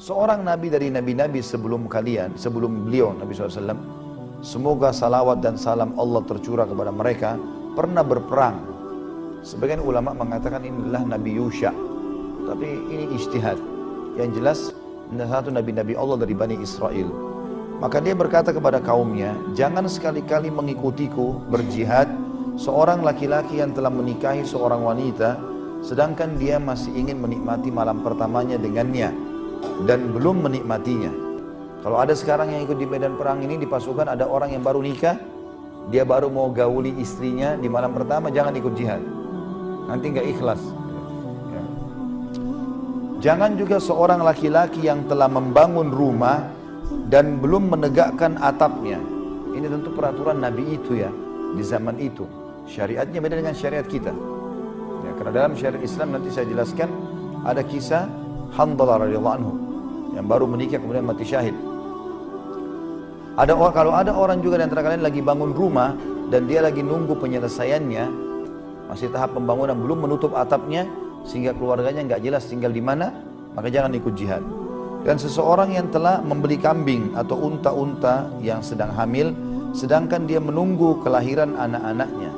seorang nabi dari nabi-nabi sebelum kalian, sebelum beliau Nabi SAW, semoga salawat dan salam Allah tercurah kepada mereka, pernah berperang. Sebagian ulama mengatakan inilah Nabi Yusha, tapi ini ijtihad. Yang jelas satu nabi-nabi Allah dari Bani Israel. Maka dia berkata kepada kaumnya, jangan sekali-kali mengikutiku berjihad seorang laki-laki yang telah menikahi seorang wanita, sedangkan dia masih ingin menikmati malam pertamanya dengannya dan belum menikmatinya. Kalau ada sekarang yang ikut di medan perang ini, di pasukan ada orang yang baru nikah, dia baru mau gauli istrinya di malam pertama, jangan ikut jihad, nanti nggak ikhlas. Jangan juga seorang laki-laki yang telah membangun rumah dan belum menegakkan atapnya. Ini tentu peraturan Nabi itu ya, di zaman itu. Syariatnya beda dengan syariat kita. Ya, karena dalam syariat Islam nanti saya jelaskan, ada kisah Handalah radhiyallahu anhu yang baru menikah kemudian mati syahid. Kalau ada orang juga di antara kalian lagi bangun rumah dan dia lagi nunggu penyelesaiannya, masih tahap pembangunan, belum menutup atapnya, sehingga keluarganya nggak jelas tinggal di mana, maka jangan ikut jihad. Dan seseorang yang telah membeli kambing atau unta-unta yang sedang hamil, sedangkan dia menunggu kelahiran anak-anaknya.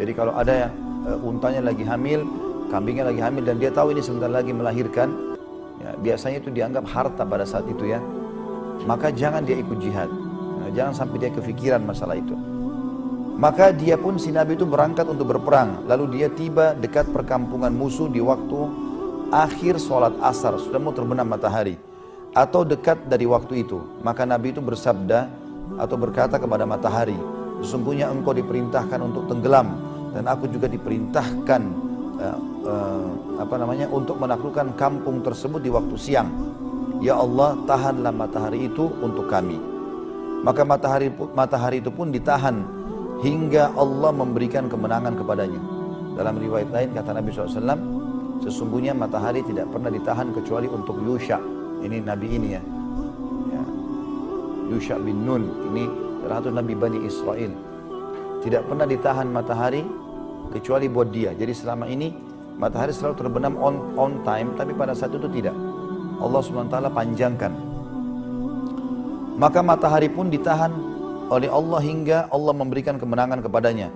Jadi kalau ada yang untanya lagi hamil, kambingnya lagi hamil, dan dia tahu ini sebentar lagi melahirkan, ya, biasanya itu dianggap harta pada saat itu ya, maka jangan dia ikut jihad. Nah, jangan sampai dia kefikiran masalah itu. Maka dia pun, si Nabi itu berangkat untuk berperang. Lalu dia tiba dekat perkampungan musuh di waktu akhir sholat asar, sudah mau terbenam matahari, atau dekat dari waktu itu. Maka Nabi itu bersabda atau berkata kepada matahari, sesungguhnya engkau diperintahkan untuk tenggelam, dan aku juga diperintahkan untuk menaklukkan kampung tersebut di waktu siang. Ya Allah, tahanlah matahari itu untuk kami. Maka matahari itu pun ditahan hingga Allah memberikan kemenangan kepadanya. Dalam riwayat lain kata Nabi SAW, sesungguhnya matahari tidak pernah ditahan kecuali untuk Yusha. Ini Nabi ini ya, Yusha bin Nun, ini salah satu Nabi Bani Israel. Tidak pernah ditahan matahari kecuali buat dia. Jadi selama ini matahari selalu terbenam on time, tapi pada saat itu tidak. Allah SWT panjangkan. Maka matahari pun ditahan oleh Allah hingga Allah memberikan kemenangan kepadanya.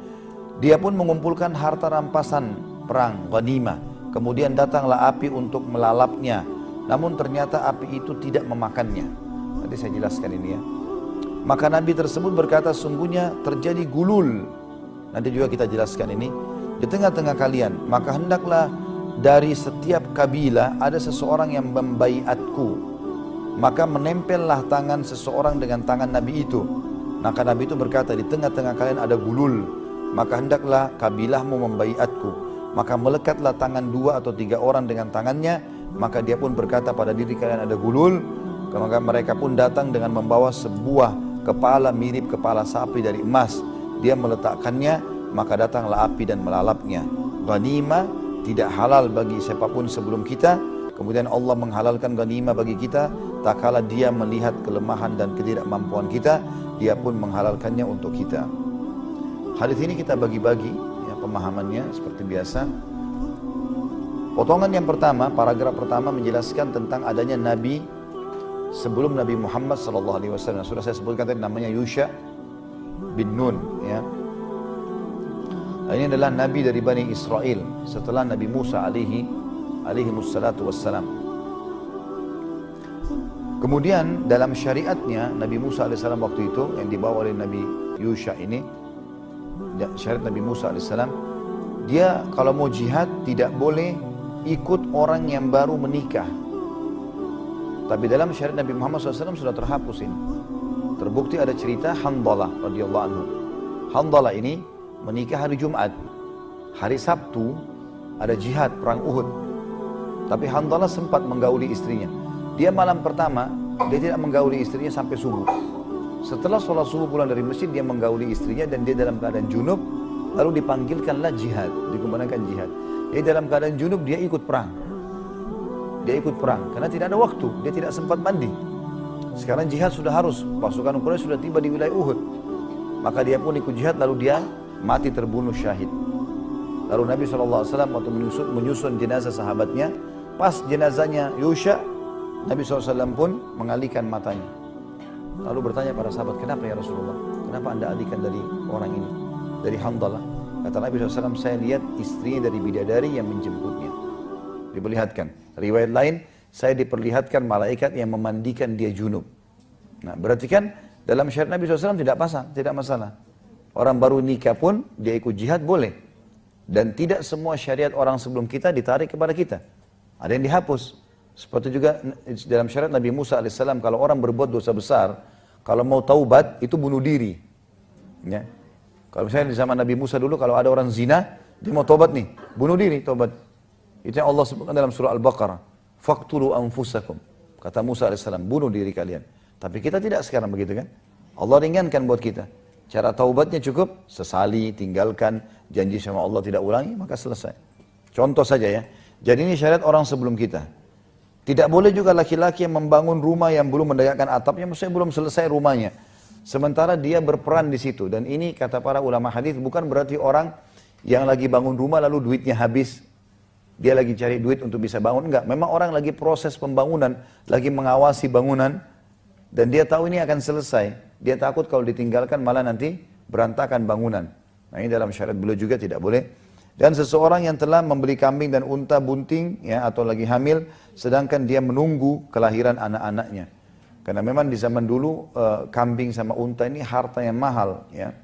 Dia pun mengumpulkan harta rampasan perang, ghanimah. Kemudian datanglah api untuk melalapnya. Namun ternyata api itu tidak memakannya. Nanti saya jelaskan ini ya. Maka Nabi tersebut berkata, sungguhnya terjadi gulul. Nanti juga kita jelaskan ini. Di tengah-tengah kalian, maka hendaklah dari setiap kabilah ada seseorang yang membaiatku. Maka menempellah tangan seseorang dengan tangan Nabi itu. Maka Nabi itu berkata, di tengah-tengah kalian ada gulul, maka hendaklah kabilahmu membaiatku. Maka melekatlah tangan 2 atau 3 orang dengan tangannya. Maka dia pun berkata, pada diri kalian ada gulul. Maka mereka pun datang dengan membawa sebuah kepala mirip kepala sapi dari emas. Dia meletakkannya, maka datanglah api dan melalapnya. Ghanimah tidak halal bagi siapapun sebelum kita. Kemudian Allah menghalalkan ghanimah bagi kita, tak kala dia melihat kelemahan dan ketidakmampuan kita, dia pun menghalalkannya untuk kita. Hadis ini kita bagi-bagi ya, pemahamannya seperti biasa. Potongan yang pertama, paragraf pertama menjelaskan tentang adanya Nabi sebelum Nabi Muhammad SAW. Sudah saya sebutkan tadi namanya Yusha bin Nun ya. Ini adalah Nabi dari Bani Israel setelah Nabi Musa alaihi wassalatu wassalam. Kemudian dalam syariatnya Nabi Musa alaihissalam waktu itu yang dibawa oleh Nabi Yusha ini, syariat Nabi Musa alaihissalam, dia kalau mau jihad tidak boleh ikut orang yang baru menikah. Tapi dalam syariat Nabi Muhammad SAW sudah terhapus ini. Terbukti ada cerita Handalah radhiyallahu anhu. Handalah ini menikah hari Jumat. Hari Sabtu ada jihad perang Uhud. Tapi Handalah sempat menggauli istrinya. Dia malam pertama, dia tidak menggauli istrinya sampai subuh. Setelah sholat subuh pulang dari masjid, dia menggauli istrinya dan dia dalam keadaan junub. Lalu dipanggilkanlah jihad, dikumandangkan jihad. Dia dalam keadaan junub, dia ikut perang. Dia ikut perang, karena tidak ada waktu, dia tidak sempat mandi. Sekarang jihad sudah harus, pasukan Quraisy sudah tiba di wilayah Uhud. Maka dia pun ikut jihad, lalu dia mati terbunuh syahid. Lalu Nabi SAW waktu menyusun jenazah sahabatnya, pas jenazahnya Yusha, Nabi SAW pun mengalihkan matanya. Lalu bertanya para sahabat, kenapa ya Rasulullah? Kenapa anda alihkan dari orang ini? Dari Handalah. Kata Nabi SAW, saya lihat istrinya dari bidadari yang menjemputnya. Diperlihatkan. Riwayat lain, saya diperlihatkan malaikat yang memandikan dia junub. Nah, berarti kan dalam syariat Nabi SAW tidak pasang, tidak masalah. Orang baru nikah pun dia ikut jihad boleh. Dan tidak semua syariat orang sebelum kita ditarik kepada kita. Ada yang dihapus. Seperti juga dalam syariat Nabi Musa alaihissalam, kalau orang berbuat dosa besar, kalau mau taubat itu bunuh diri. Ya. Kalau misalnya di zaman Nabi Musa dulu, kalau ada orang zina, dia mau taubat nih, bunuh diri, taubat. Itu yang Allah sebutkan dalam surah Al-Baqarah. Faqtulu anfusakum. Kata Musa alaihissalam, bunuh diri kalian. Tapi kita tidak sekarang begitu kan? Allah ringankan buat kita. Cara taubatnya cukup, sesali, tinggalkan, janji sama Allah tidak ulangi, maka selesai. Contoh saja ya. Jadi ini syariat orang sebelum kita. Tidak boleh juga laki-laki yang membangun rumah yang belum mendekatkan atapnya, maksudnya belum selesai rumahnya. Sementara dia berperan di situ. Dan ini kata para ulama hadis bukan berarti orang yang lagi bangun rumah lalu duitnya habis. Dia lagi cari duit untuk bisa bangun. Enggak, memang orang lagi proses pembangunan, lagi mengawasi bangunan. Dan dia tahu ini akan selesai. Dia takut kalau ditinggalkan malah nanti berantakan bangunan. Nah ini dalam syariat beliau juga tidak boleh. Dan seseorang yang telah membeli kambing dan unta bunting ya, atau lagi hamil, sedangkan dia menunggu kelahiran anak-anaknya. Karena memang di zaman dulu kambing sama unta ini harta yang mahal, ya,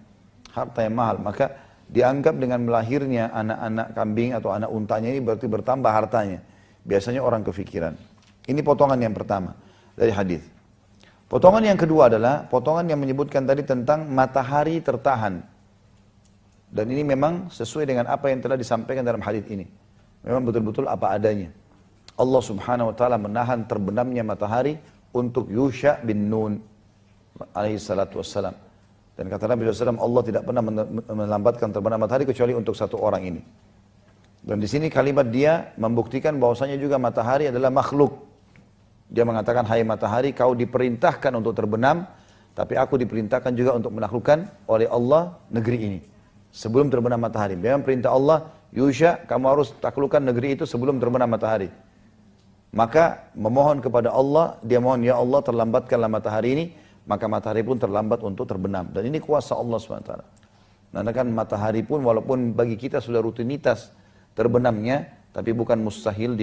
harta yang mahal. Maka dianggap dengan melahirnya anak-anak kambing atau anak untanya ini berarti bertambah hartanya. Biasanya orang kefikiran. Ini potongan yang pertama dari hadis. Potongan yang kedua adalah potongan yang menyebutkan tadi tentang matahari tertahan. Dan ini memang sesuai dengan apa yang telah disampaikan dalam hadis ini. Memang betul-betul apa adanya. Allah Subhanahu wa taala menahan terbenamnya matahari untuk Yusha bin Nun alaihi salatu wassalam. Dan kata Nabi SAW, Allah tidak pernah melambatkan terbenam matahari kecuali untuk satu orang ini. Dan di sini kalimat dia membuktikan bahwasanya juga matahari adalah makhluk. Dia mengatakan, hai matahari, kau diperintahkan untuk terbenam, tapi aku diperintahkan juga untuk menaklukkan oleh Allah negeri ini. Sebelum terbenam matahari. Memang perintah Allah, Yusha, kamu harus taklukkan negeri itu sebelum terbenam matahari. Maka memohon kepada Allah, dia mohon, ya Allah terlambatkanlah matahari ini, maka matahari pun terlambat untuk terbenam. Dan ini kuasa Allah SWT. Karena kan matahari pun walaupun bagi kita sudah rutinitas terbenamnya, tapi bukan mustahil